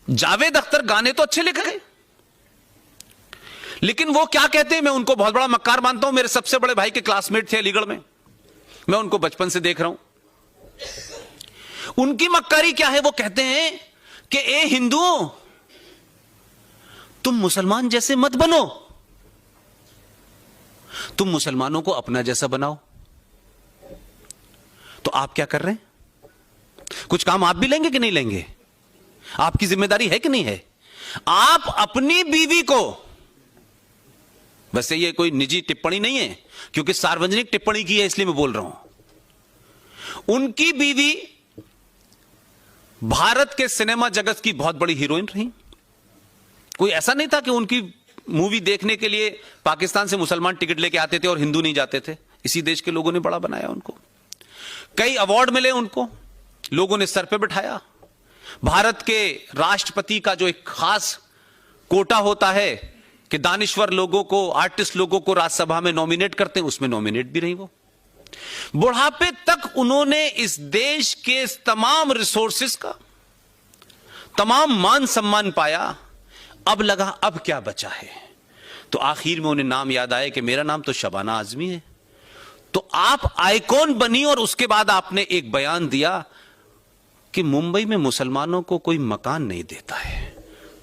जावेद अख्तर गाने तो अच्छे लिख गए, लेकिन वो क्या कहते हैं, मैं उनको बहुत बड़ा मक्कार मानता हूं। मेरे सबसे बड़े भाई के क्लासमेट थे अलीगढ़ में, मैं उनको बचपन से देख रहा हूं। उनकी मक्कारी क्या है, वो कहते हैं कि ए हिंदुओं, तुम मुसलमान जैसे मत बनो, तुम मुसलमानों को अपना जैसा बनाओ। तो आप क्या कर रहे हैं? कुछ काम आप भी लेंगे कि नहीं लेंगे? आपकी जिम्मेदारी है कि नहीं है? आप अपनी बीवी को, वैसे ये कोई निजी टिप्पणी नहीं है क्योंकि सार्वजनिक टिप्पणी की है इसलिए मैं बोल रहा हूं, उनकी बीवी भारत के सिनेमा जगत की बहुत बड़ी हीरोइन रही। कोई ऐसा नहीं था कि उनकी मूवी देखने के लिए पाकिस्तान से मुसलमान टिकट लेके आते थे और हिंदू नहीं जाते थे। इसी देश के लोगों ने बड़ा बनाया उनको, कई अवार्ड मिले उनको, लोगों ने सर पे बिठाया। भारत के राष्ट्रपति का जो एक खास कोटा होता है कि दानिश्वर लोगों को, आर्टिस्ट लोगों को राज्यसभा में नॉमिनेट करते हैं, उसमें नॉमिनेट भी रही वो। बुढ़ापे तक उन्होंने इस देश के तमाम रिसोर्सेस का तमाम मान सम्मान पाया। अब लगा अब क्या बचा है, तो आखिर में उन्हें नाम याद आया कि मेरा नाम तो शबाना आजमी है। तो आप आइकॉन बनी और उसके बाद आपने एक बयान दिया कि मुंबई में मुसलमानों को कोई मकान नहीं देता है।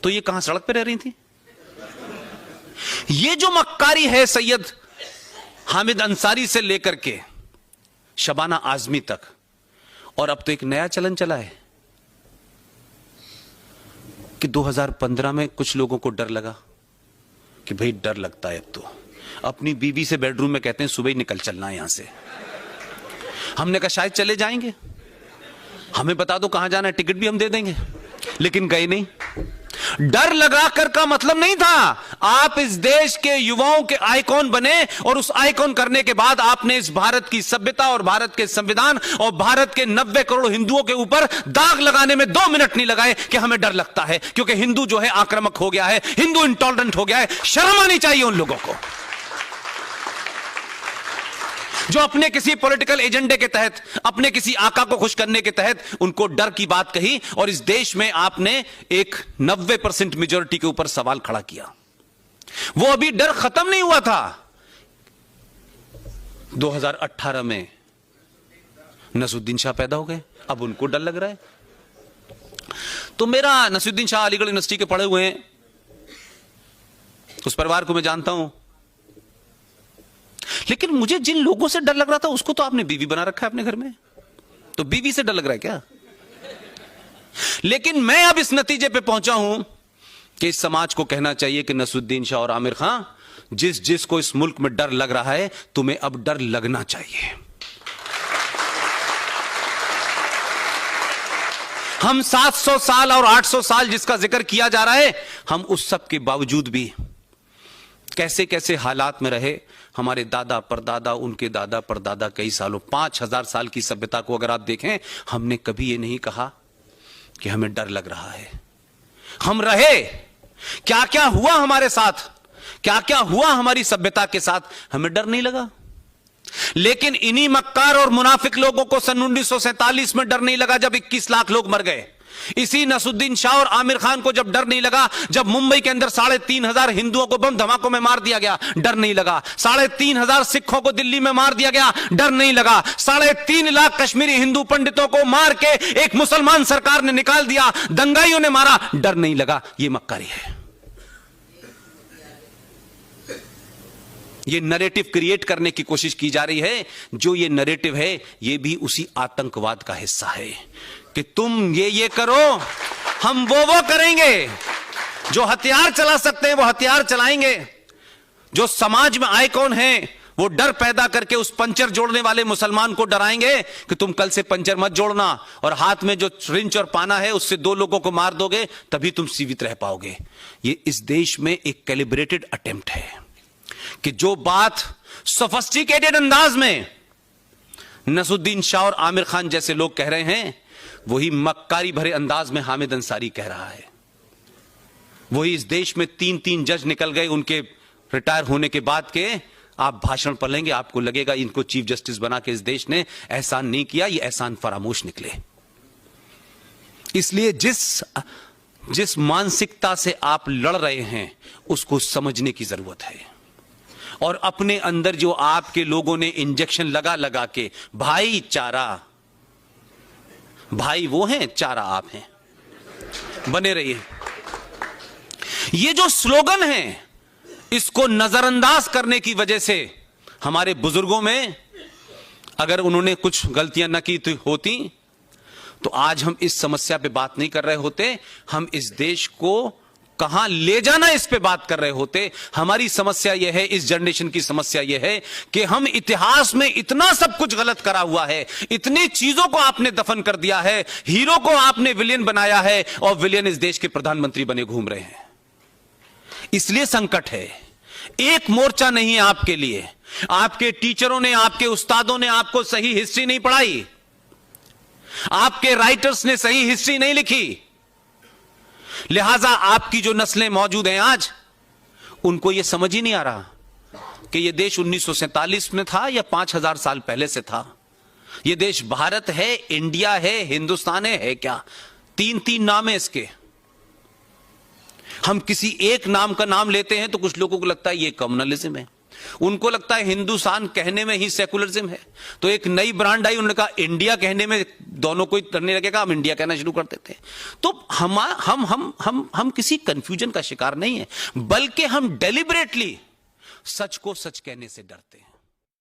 तो ये कहां सड़क पे रह रही थी? ये जो मक्कारी है सैयद हामिद अंसारी से लेकर के शबाना आजमी तक, और अब तो एक नया चलन चला है कि 2015 में कुछ लोगों को डर लगा कि भाई डर लगता है अब तो, अपनी बीवी से बेडरूम में कहते हैं सुबह ही निकल चलना है यहां से। हमने कहा शायद चले जाएंगे, हमें बता दो कहां जाना है, टिकट भी हम दे देंगे, लेकिन गए नहीं। डर लगाकर का मतलब नहीं था, आप इस देश के युवाओं के आइकॉन बने और उस आइकॉन करने के बाद आपने इस भारत की सभ्यता और भारत के संविधान और भारत के 90 करोड़ हिंदुओं के ऊपर दाग लगाने में 2 मिनट नहीं लगाए कि हमें डर लगता है क्योंकि हिंदू जो है आक्रामक हो गया है, हिंदू इंटॉलरेंट हो गया है। शर्म आनी चाहिए उन लोगों को जो अपने किसी पॉलिटिकल एजेंडे के तहत, अपने किसी आका को खुश करने के तहत उनको डर की बात कही और इस देश में आपने एक 90% मेजॉरिटी के ऊपर सवाल खड़ा किया। वो अभी डर खत्म नहीं हुआ था। 2018 में नसरुद्दीन शाह पैदा हो गए, अब उनको डर लग रहा है। तो मेरा नसरुद्दीन शाह अलीगढ़ यूनिवर्सिटी के पढ़े हुए हैं, उस परिवार को मैं जानता हूं, लेकिन मुझे जिन लोगों से डर लग रहा था उसको तो आपने बीवी बना रखा है अपने घर में, तो बीवी से डर लग रहा है क्या? लेकिन मैं अब इस नतीजे पे पहुंचा हूं कि इस समाज को कहना चाहिए कि नसरुद्दीन शाह और आमिर खां, जिस जिस को इस मुल्क में डर लग रहा है, तुम्हें अब डर लगना चाहिए। हम 700 साल और 800 साल जिसका जिक्र किया जा रहा है, हम उस सब के बावजूद भी कैसे कैसे हालात में रहे। हमारे दादा परदादा, उनके दादा परदादा, कई सालों, 5000 साल की सभ्यता को अगर आप देखें, हमने कभी ये नहीं कहा कि हमें डर लग रहा है। हम रहे, क्या क्या हुआ हमारे साथ, क्या क्या हुआ हमारी सभ्यता के साथ, हमें डर नहीं लगा। लेकिन इन्हीं मक्कार और मुनाफिक लोगों को सन 1947 में डर नहीं लगा जब 21 लाख लोग मर गए। इसी नसरुद्दीन शाह और आमिर खान को जब डर नहीं लगा जब मुंबई के अंदर 3,500 हिंदुओं को बम धमाकों में मार दिया गया, डर नहीं लगा। 3,500 सिखों को दिल्ली में मार दिया गया, डर नहीं लगा। 3.5 लाख कश्मीरी हिंदू पंडितों को मार के एक मुसलमान सरकार ने निकाल दिया, दंगाइयों ने मारा, डर नहीं लगा। यह मक्कारी है। ये नैरेटिव क्रिएट करने की कोशिश की जा रही है। जो ये नैरेटिव है, ये भी उसी आतंकवाद का हिस्सा है कि तुम ये करो, हम वो करेंगे। जो हथियार चला सकते हैं वो हथियार चलाएंगे। जो समाज में आइकॉन है वो डर पैदा करके उस पंचर जोड़ने वाले मुसलमान को डराएंगे कि तुम कल से पंचर मत जोड़ना, और हाथ में जो रिंच और पाना है उससे 2 लोगों को मार दोगे तभी तुम जीवित रह पाओगे। ये इस देश में एक कैलिब्रेटेड अटेम्प्ट है कि जो बात सोफिस्टिकेटेड अंदाज में नसरुद्दीन शाह और आमिर खान जैसे लोग कह रहे हैं, वही मक्कारी भरे अंदाज में हामिद अंसारी कह रहा है। वही इस देश में 3 जज निकल गए उनके रिटायर होने के बाद के। आप भाषण पढ़ेंगे, आपको लगेगा इनको चीफ जस्टिस बना के इस देश ने एहसान नहीं किया, ये एहसान फरामोश निकले। इसलिए जिस जिस मानसिकता से आप लड़ रहे हैं उसको समझने की जरूरत है। और अपने अंदर जो आपके लोगों ने इंजेक्शन लगा लगा के, भाईचारा, भाई वो हैं, चारा आप हैं, बने रहिए। ये जो स्लोगन है इसको नजरअंदाज करने की वजह से हमारे बुजुर्गों में अगर उन्होंने कुछ गलतियां न की होती तो आज हम इस समस्या पे बात नहीं कर रहे होते, हम इस देश को कहां ले जाना इस पे बात कर रहे होते। हमारी समस्या यह है, इस जनरेशन की समस्या यह है कि हम इतिहास में इतना सब कुछ गलत करा हुआ है, इतनी चीजों को आपने दफन कर दिया है, हीरो को आपने विलेन बनाया है और विलेन इस देश के प्रधानमंत्री बने घूम रहे हैं। इसलिए संकट है। एक मोर्चा नहीं है आपके लिए। आपके टीचरों ने, आपके उस्तादों ने आपको सही हिस्ट्री नहीं पढ़ाई, आपके राइटर्स ने सही हिस्ट्री नहीं लिखी, लिहाजा आपकी जो नस्लें मौजूद हैं आज, उनको यह समझ ही नहीं आ रहा कि यह देश 1947 में था या 5000 साल पहले से था। यह देश भारत है, इंडिया है, हिंदुस्तान है क्या? तीन तीन नाम है इसके। हम किसी एक नाम का नाम लेते हैं तो कुछ लोगों को लगता है यह कम्युनलिज्म है, उनको लगता है हिंदुस्तान कहने में ही सेकुलरिज्म है। तो एक नई ब्रांड आई, उन्होंने कहा इंडिया कहने में दोनों को करने लगेगा, हम इंडिया कहना शुरू कर देते हैं। तो हम किसी कंफ्यूजन का शिकार नहीं है, बल्कि हम डेलिबरेटली सच को सच कहने से डरते हैं।